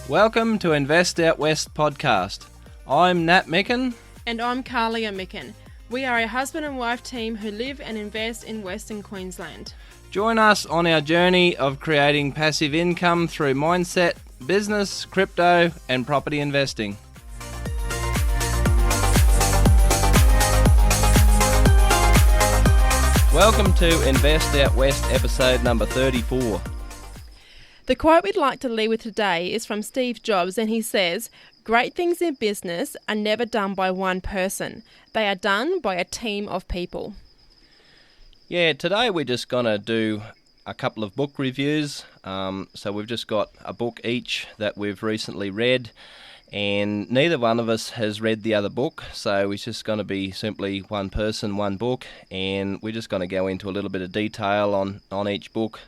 Welcome to Invest Out West podcast. I'm Nat Micken. And I'm Kahlia Micken. We are a husband and wife team who live and invest in Western Queensland. Join us on our journey of creating passive income through mindset, business, crypto, and property investing. Welcome to Invest Out West episode number 34. The quote we'd like to leave with today is from Steve Jobs, and he says, "Great things in business are never done by one person. They are done by a team of people." Yeah, today we're just going to do a couple of book reviews. So we've just got a book each that we've recently read, and neither one of us has read the other book, so it's just going to be simply one person, one book, and we're just going to go into a little bit of detail on each book.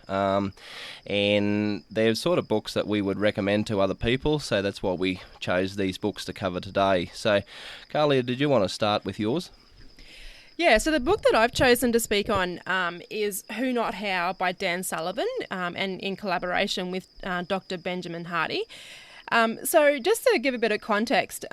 And they're sort of books that we would recommend to other people, so that's why we chose these books to cover today. So, Kahlia, did you want to start with yours? Yeah, so the book that I've chosen to speak on is Who Not How by Dan Sullivan, and in collaboration with Dr. Benjamin Hardy. So just to give a bit of context,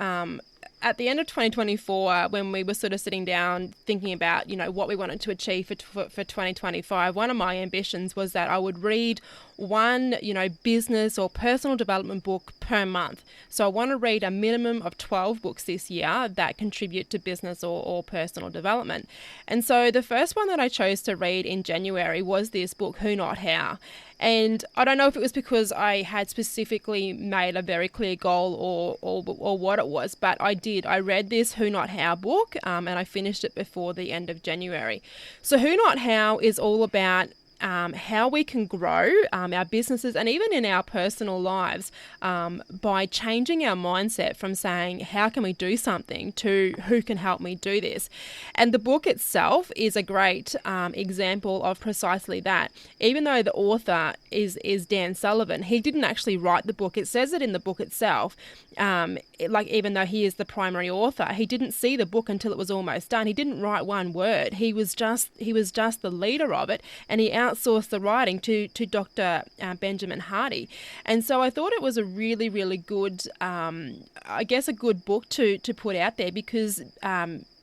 at the end of 2024, when we were sort of sitting down thinking about, what we wanted to achieve for 2025, one of my ambitions was that I would read one, business or personal development book per month. So I want to read a minimum of 12 books this year that contribute to business or personal development. And so the first one that I chose to read in January was this book, Who Not How. And I don't know if it was because I had specifically made a very clear goal or what it was, but I did. I read this Who Not How book, and I finished it before the end of January. So Who Not How is all about how we can grow our businesses and even in our personal lives by changing our mindset from saying, how can we do something, to who can help me do this? And the book itself is a great example of precisely that. Even though the author is Dan Sullivan, he didn't actually write the book. It says it in the book itself. Even though he is the primary author, he didn't see the book until it was almost done. He didn't write one word. He was just the leader of it, and he outsourced the writing to Dr. Benjamin Hardy. And so I thought it was a really, really good, a good book to put out there, because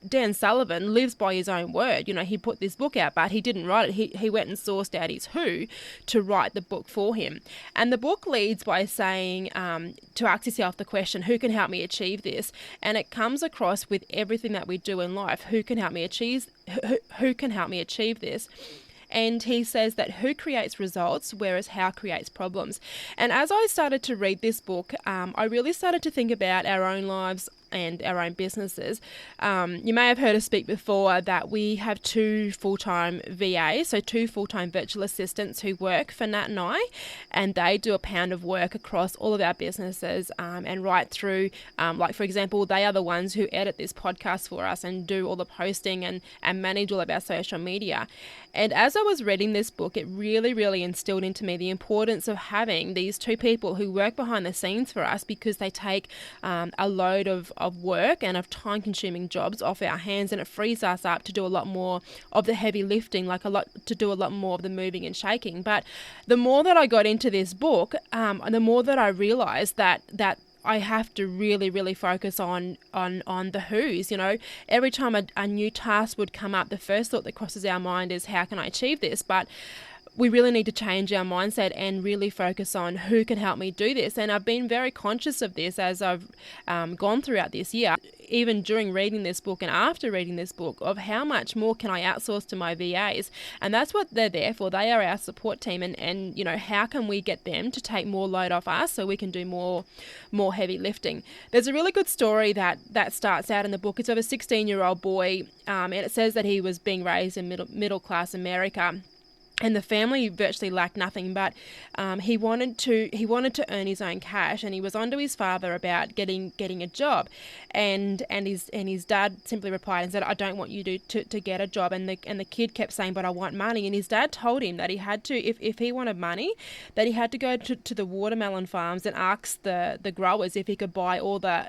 Dan Sullivan lives by his own word. He put this book out, but he didn't write it. He went and sourced out his who to write the book for him. And the book leads by saying to ask yourself the question, who can help me achieve this? And it comes across with everything that we do in life. Who can help me achieve? Who can help me achieve this? And he says that who creates results, whereas how creates problems. And as I started to read this book, I really started to think about our own lives and our own businesses. You may have heard us speak before that we have two full-time VAs, so two full-time virtual assistants who work for Nat and I, and they do a pound of work across all of our businesses and right through, for example, they are the ones who edit this podcast for us and do all the posting and manage all of our social media. And as I was reading this book, it really, really instilled into me the importance of having these two people who work behind the scenes for us, because they take a load of work and of time-consuming jobs off our hands, and it frees us up to do a lot more of the heavy lifting, to do a lot more of the moving and shaking. But the more that I got into this book, the more that I realised that I have to really, really focus on the who's. Every time a new task would come up, the first thought that crosses our mind is, how can I achieve this? But we really need to change our mindset and really focus on who can help me do this. And I've been very conscious of this as I've gone throughout this year, even during reading this book and after reading this book, of how much more can I outsource to my VAs. And that's what they're there for. They are our support team. And how can we get them to take more load off us so we can do more heavy lifting? There's a really good story that starts out in the book. It's of a 16-year-old boy, and it says that he was being raised in middle-class America. And the family virtually lacked nothing, but he wanted to earn his own cash, and he was onto his father about getting a job, and his dad simply replied and said, "I don't want you to get a job." And the kid kept saying, "But I want money." And his dad told him that he had to, if he wanted money, that he had to go to the watermelon farms and ask the growers if he could buy all the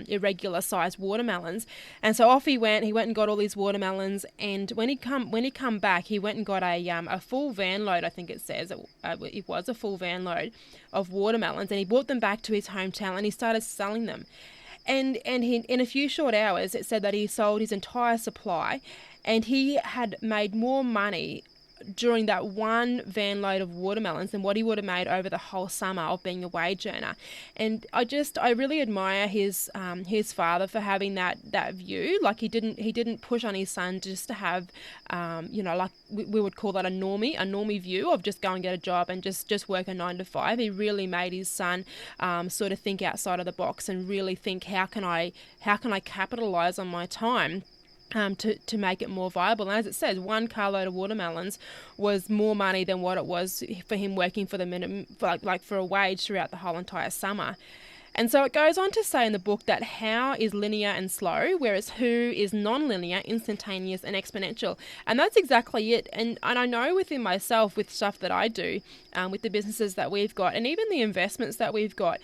irregular sized watermelons. And so off he went. He went and got all these watermelons, and when he come back, he went and got a a full van load, I think it says, it was a full van load of watermelons, and he brought them back to his hometown and he started selling them. And he, in a few short hours, it said that he sold his entire supply, and he had made more money during that one van load of watermelons than what he would have made over the whole summer of being a wage earner. And I really admire his father for having that view. Like he didn't push on his son just to have, like we would call that a normie view of just go and get a job and just work a 9 to 5. He really made his son sort of think outside of the box and really think, how can I capitalize on my time to make it more viable. And as it says, one carload of watermelons was more money than what it was for him working for the minimum, like for a wage throughout the whole entire summer. And so it goes on to say in the book that how is linear and slow, whereas who is non-linear, instantaneous and exponential. And that's exactly it. And I know within myself, with stuff that I do, with the businesses that we've got, and even the investments that we've got,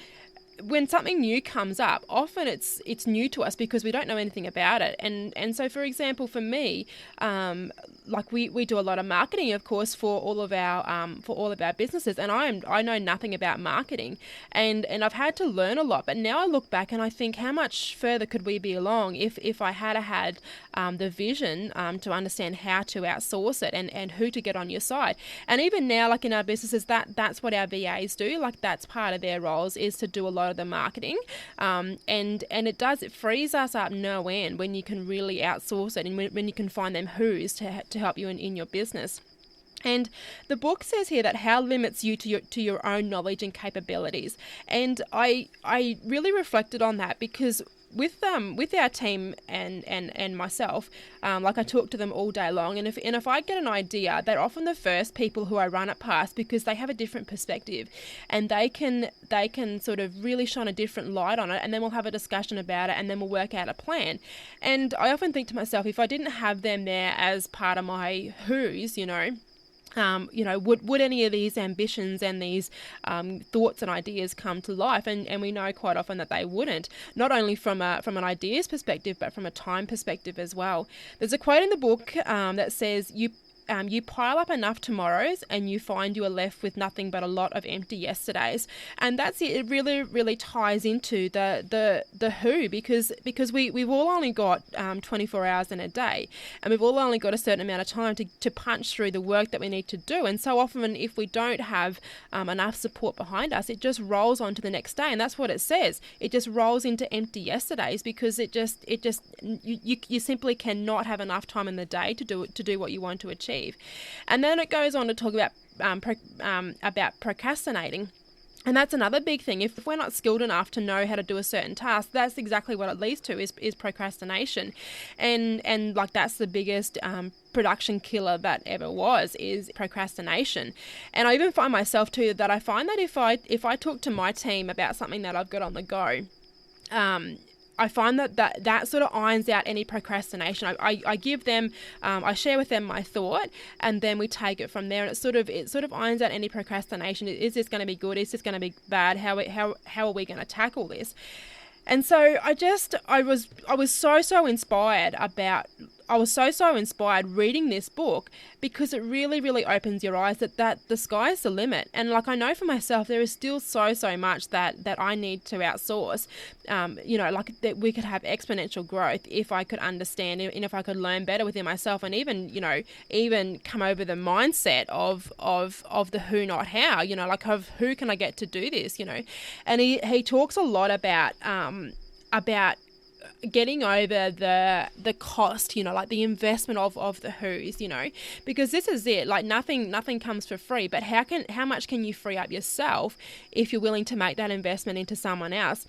when something new comes up, often it's new to us because we don't know anything about it. And so, for example, for me, like we do a lot of marketing, of course, for all of our businesses, and I know nothing about marketing, and I've had to learn a lot. But now I look back and I think, how much further could we be along if I had the vision to understand how to outsource it and who to get on your side. And even now, like in our businesses, that's what our VAs do. Like that's part of their roles, is to do a lot of the marketing, and it frees us up no end when you can really outsource it, and when you can find them who's to help you in your business. And the book says here that how limits you to your own knowledge and capabilities. And I really reflected on that, because with our team and myself, like I talk to them all day long, and if I get an idea, they're often the first people who I run it past, because they have a different perspective, and they can sort of really shine a different light on it, and then we'll have a discussion about it, and then we'll work out a plan. And I often think to myself, if I didn't have them there as part of my who's, would any of these ambitions and these thoughts and ideas come to life? And we know quite often that they wouldn't, not only from an ideas perspective, but from a time perspective as well. There's a quote in the book that says, you pile up enough tomorrows and you find you are left with nothing but a lot of empty yesterdays. And that's it. It really, really ties into the who, because we've all only got 24 hours in a day, and we've all only got a certain amount of time to punch through the work that we need to do. And so often, if we don't have enough support behind us, it just rolls on to the next day. And that's what it says. It just rolls into empty yesterdays, because you simply cannot have enough time in the day to do what you want to achieve. And then it goes on to talk about procrastinating. And that's another big thing. If we're not skilled enough to know how to do a certain task, that's exactly what it leads to, is procrastination. And like that's the biggest production killer that ever was, is procrastination. And I even find myself too, that I find that if I talk to my team about something that I've got on the go, I find that sort of irons out any procrastination. I give them, I share with them my thought, and then we take it from there. And it sort of irons out any procrastination. Is this going to be good? Is this going to be bad? How are we going to tackle this? And so I was so inspired about. I was so inspired reading this book, because it really, really opens your eyes that the sky's the limit. And like I know for myself, there is still so much that I need to outsource. Like that we could have exponential growth if I could understand and if I could learn better within myself, and even come over the mindset of the who, not how. Like of who can I get to do this? And he talks a lot about getting over the cost, like the investment of the who's, because this is it. Like nothing comes for free, but how much can you free up yourself if you're willing to make that investment into someone else?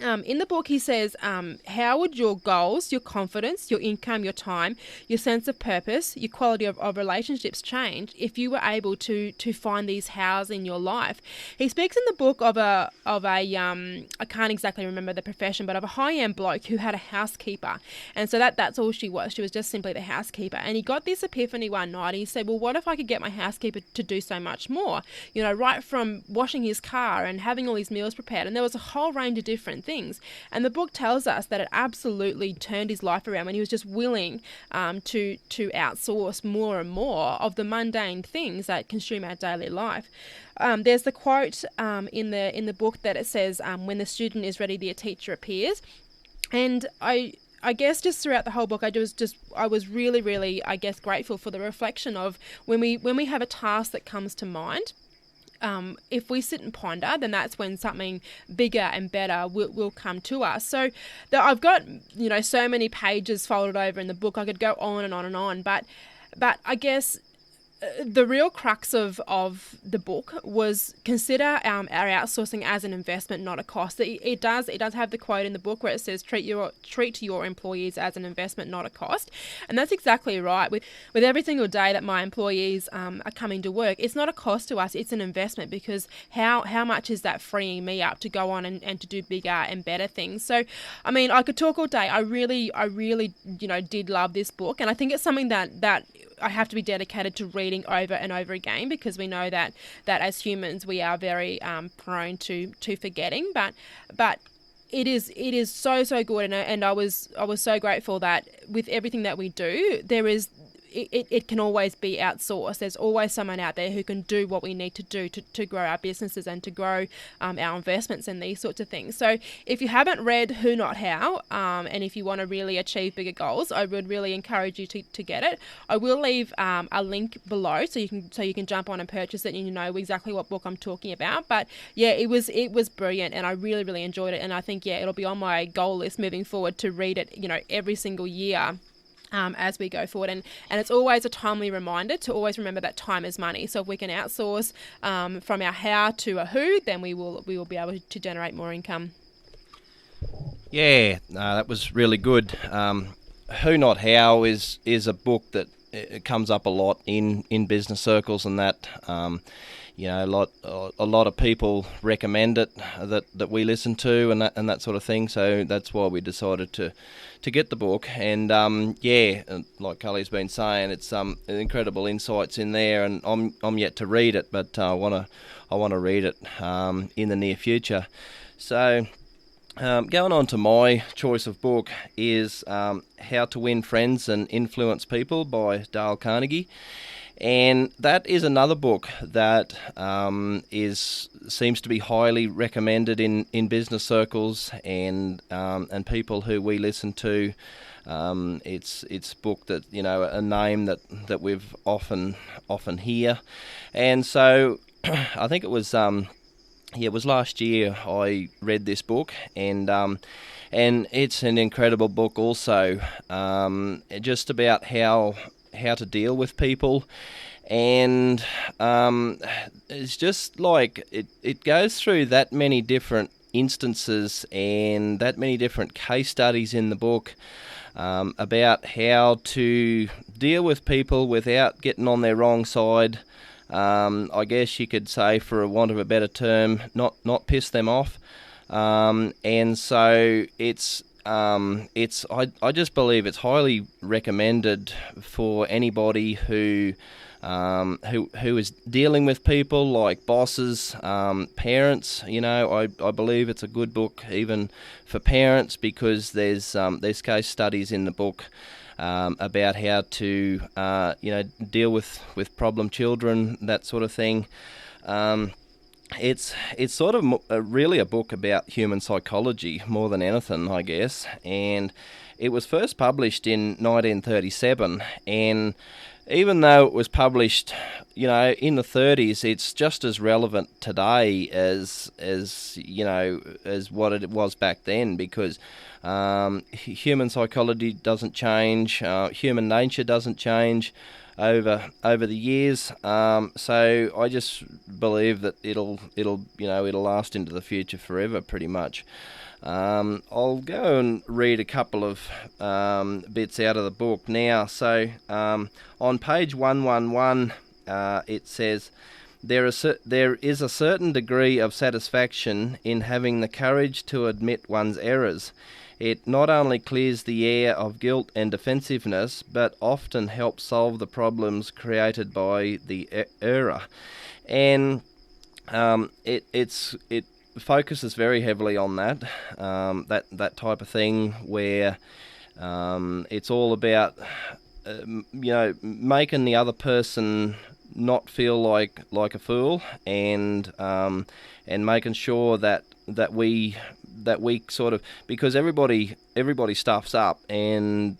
In the book, he says, how would your goals, your confidence, your income, your time, your sense of purpose, your quality of relationships change if you were able to find these hows in your life? He speaks in the book of a I can't exactly remember the profession, but of a high-end bloke who had a housekeeper. And so that's all she was. She was just simply the housekeeper. And he got this epiphany one night. He said, well, what if I could get my housekeeper to do so much more? Right from washing his car and having all his meals prepared. And there was a whole range of different things. And the book tells us that it absolutely turned his life around when he was just willing to outsource more and more of the mundane things that consume our daily life. There's the quote in the book that it says, when the student is ready, the teacher appears. And I guess just throughout the whole book, I was really, really, I guess, grateful for the reflection of when we have a task that comes to mind. If we sit and ponder, then that's when something bigger and better will come to us. So I've got, so many pages folded over in the book. I could go on and on and on, but I guess the real crux of the book was consider our outsourcing as an investment, not a cost. It does have the quote in the book where it says treat your employees as an investment, not a cost, and that's exactly right. With every single day that my employees are coming to work, it's not a cost to us; it's an investment, because how much is that freeing me up to go on and to do bigger and better things? So, I mean, I could talk all day. I really did love this book, and I think it's something that I have to be dedicated to reading over and over again, because we know that as humans we are very prone to forgetting. But it is so good, and I was so grateful that with everything that we do, it can always be outsourced. There's always someone out there who can do what we need to do to grow our businesses and to grow our investments and these sorts of things. So if you haven't read Who Not How, and if you want to really achieve bigger goals, I would really encourage you to get it. I will leave a link below so you can jump on and purchase it, and you know exactly what book I'm talking about. But yeah, it was brilliant, and I really, really enjoyed it. And I think it'll be on my goal list moving forward to read it every single year. As we go forward, and it's always a timely reminder to always remember that time is money. So if we can outsource from our how to a who, then we will be able to generate more income. Yeah, that was really good. Who Not How is a book that it comes up a lot in business circles, and that a lot of people recommend it that we listen to, and that sort of thing. So that's why we decided to get the book. And like Carly's been saying, it's incredible insights in there, and I'm yet to read it, but I want to read it in the near future. So going on to my choice of book is How to Win Friends and Influence People by Dale Carnegie. And that is another book that seems to be highly recommended in business circles and people who we listen to. It's a book that a name that we've often hear, and so I think it was it was last year I read this book, and it's an incredible book also, just about how to deal with people, and it's just like it goes through that many different instances and that many different case studies in the book about how to deal with people without getting on their wrong side. I guess you could say, for a want of a better term, not piss them off, and so I just believe it's highly recommended for anybody who is dealing with people like bosses, parents. I believe it's a good book even for parents, because there's case studies in the book about how to deal with problem children, that sort of thing. It's sort of really a book about human psychology more than anything, I guess. And it was first published in 1937, and even though it was published, in the 30s, it's just as relevant today as what it was back then, because human psychology doesn't change, human nature doesn't change over the years. So I just believe that it'll last into the future forever, pretty much. I'll go and read a couple of bits out of the book now. So on page 111, it says, there is a certain degree of satisfaction in having the courage to admit one's errors. It not only clears the air of guilt and defensiveness, but often helps solve the problems created by the error. And it focuses very heavily on that that type of thing where it's all about making the other person not feel like a fool, and making sure that we sort of, because everybody stuffs up, and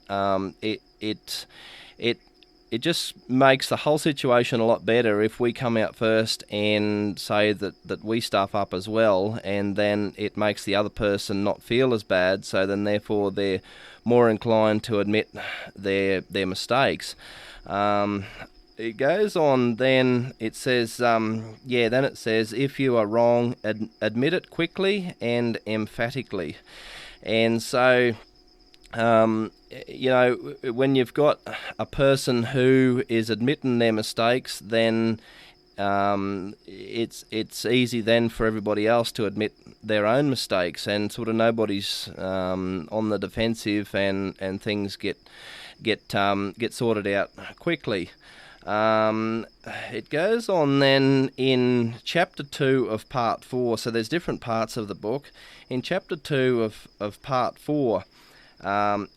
it just makes the whole situation a lot better if we come out first and say that we stuff up as well, and then it makes the other person not feel as bad, so then therefore they're more inclined to admit their mistakes. It goes on, then it says, then it says, if you are wrong, admit it quickly and emphatically. And so, when you've got a person who is admitting their mistakes, then it's easy then for everybody else to admit their own mistakes, and sort of nobody's on the defensive, and things get sorted out quickly. It goes on then in chapter 2 of part 4. So there's different parts of the book. In chapter 2 of part 4,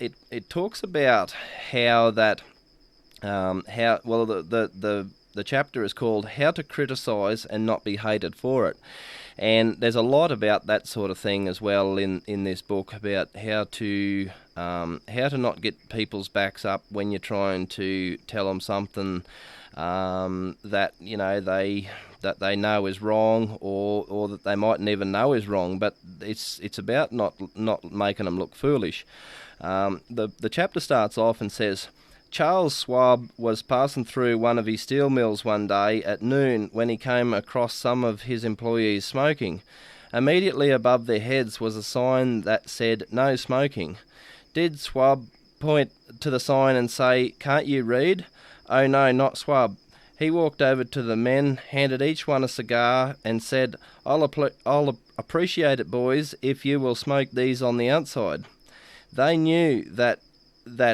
it talks about how that the chapter is called "How to Criticize and Not Be Hated for It," and there's a lot about that sort of thing as well in this book, about how to not get people's backs up when you're trying to tell them something that they know is wrong, or that they mightn't even know is wrong, but it's about not making them look foolish. The chapter starts off and says, Charles Schwab was passing through one of his steel mills one day at noon when he came across some of his employees smoking. Immediately above their heads was a sign that said, "No smoking." Did Schwab point to the sign and say, "Can't you read?" Oh no, not Schwab. He walked over to the men, handed each one a cigar, and said, I'll appreciate it, boys, if you will smoke these on the outside. They knew that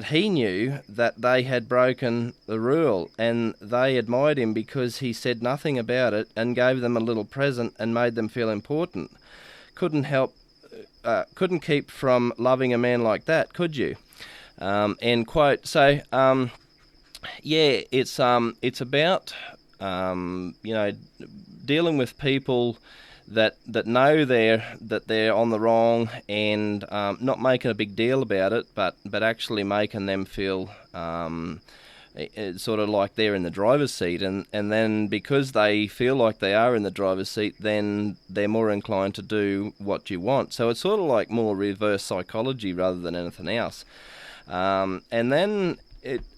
he knew that they had broken the rule, and they admired him because he said nothing about it and gave them a little present and made them feel important. Couldn't keep from loving a man like that, could you? End quote. So, it's about dealing with people that know they're on the wrong, and not making a big deal about it, but actually making them feel sort of like they're in the driver's seat, and then because they feel like they are in the driver's seat, then they're more inclined to do what you want. So it's sort of like more reverse psychology rather than anything else. And then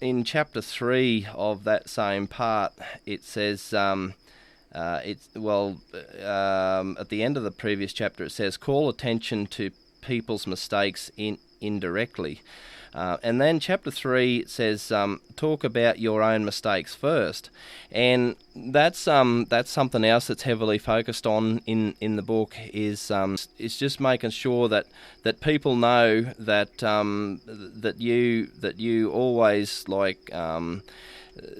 in chapter 3 of that same part, it says, at the end of the previous chapter, it says, call attention to people's mistakes indirectly. And then chapter 3 says, talk about your own mistakes first. And that's something else that's heavily focused on in the book, is it's just making sure that people know that you always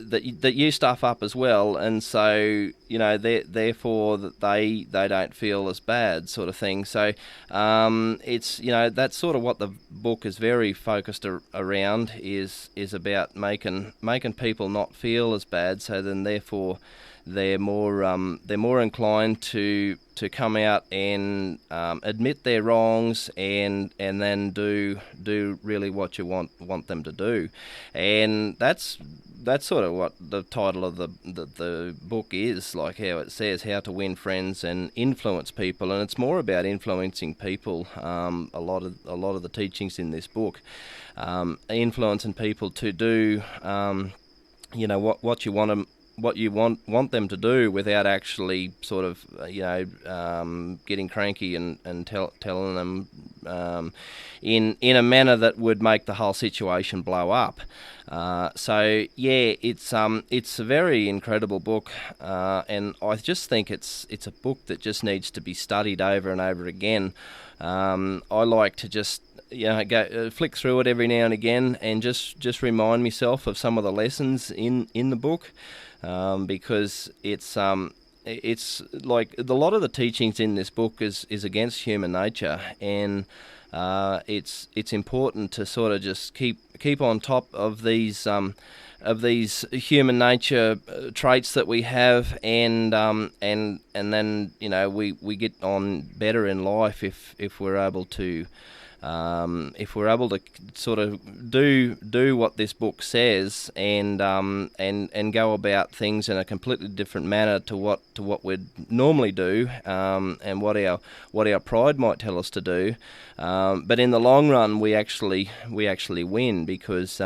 that you stuff up as well, and so therefore that they don't feel as bad, sort of thing. So it's that's sort of what the book is very focused around, is about making people not feel as bad, so then therefore they're more inclined to come out and admit their wrongs, and then do really what you want them to do. And that's sort of what the title of the book is, like how it says, How to Win Friends and Influence People, and it's more about influencing people. A lot of the teachings in this book, influencing people to do what you want them. What you want them to do, without actually sort of getting cranky and telling them in a manner that would make the whole situation blow up. It's a very incredible book, and I just think it's a book that just needs to be studied over and over again. I like to just go flick through it every now and again, and just remind myself of some of the lessons in the book. Because it's it's like a lot of the teachings in this book is against human nature, and it's important to sort of just keep on top of these human nature traits that we have, and then we get on better in life if we're able to sort of do what this book says, and go about things in a completely different manner to what we'd normally do, and what our pride might tell us to do, but in the long run we actually win, because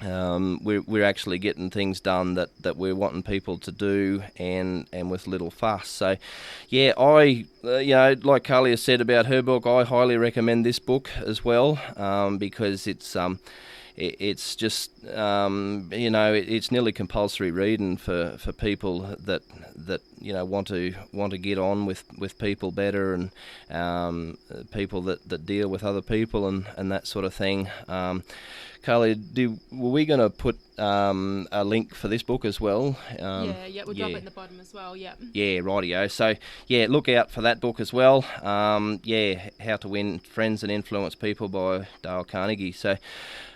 we're actually getting things done that we're wanting people to do, and with little fuss. So, yeah, I like Kahlia said about her book, I highly recommend this book as well, because it's just it's nearly compulsory reading for people that want to get on with people better, and people that deal with other people and that sort of thing. Carly, were we going to put a link for this book as well? We'll drop it in the bottom as well, yeah. Yeah, rightio. So, yeah, look out for that book as well. How to Win Friends and Influence People by Dale Carnegie. So,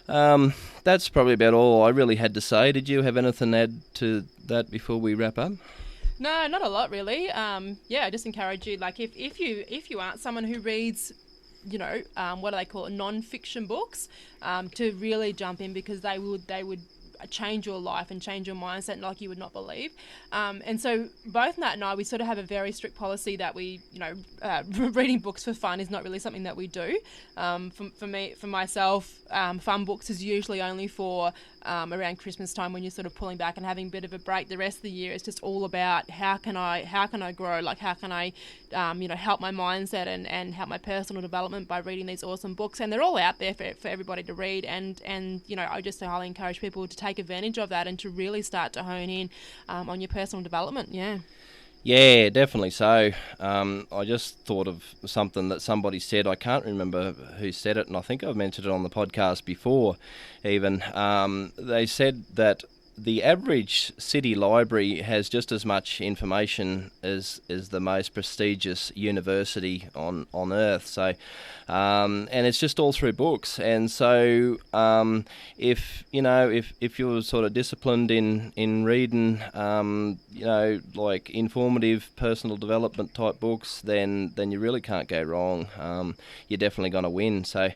that's probably about all I really had to say. Did you have anything to add to that before we wrap up? No, not a lot really. I just encourage you, like if you aren't someone who reads, what do they call it, non-fiction books, to really jump in, because they would change your life and change your mindset like you would not believe. And so both Nat and I, we sort of have a very strict policy that we, reading books for fun is not really something that we do. For myself, fun books is usually only for around Christmas time, when you're sort of pulling back and having a bit of a break. The rest of the year is just all about how can I grow, like how can I help my mindset and help my personal development by reading these awesome books. And they're all out there for everybody to read, and I just highly encourage people to take advantage of that and to really start to hone in on your personal development. Yeah, definitely so. I just thought of something that somebody said. I can't remember who said it, and I think I've mentioned it on the podcast before even. They said that the average city library has just as much information as the most prestigious university on Earth. So, and it's just all through books. And so, if you're sort of disciplined in reading, like informative personal development type books, then you really can't go wrong. You're definitely going to win. So,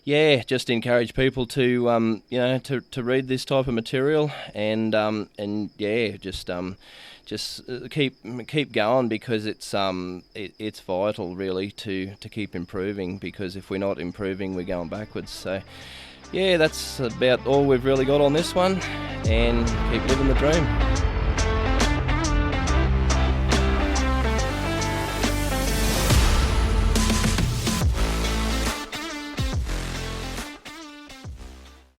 yeah, just encourage people to to read this type of material, and just keep going, because it's vital really to keep improving, because if we're not improving, we're going backwards. So, yeah, that's about all we've really got on this one, and keep living the dream.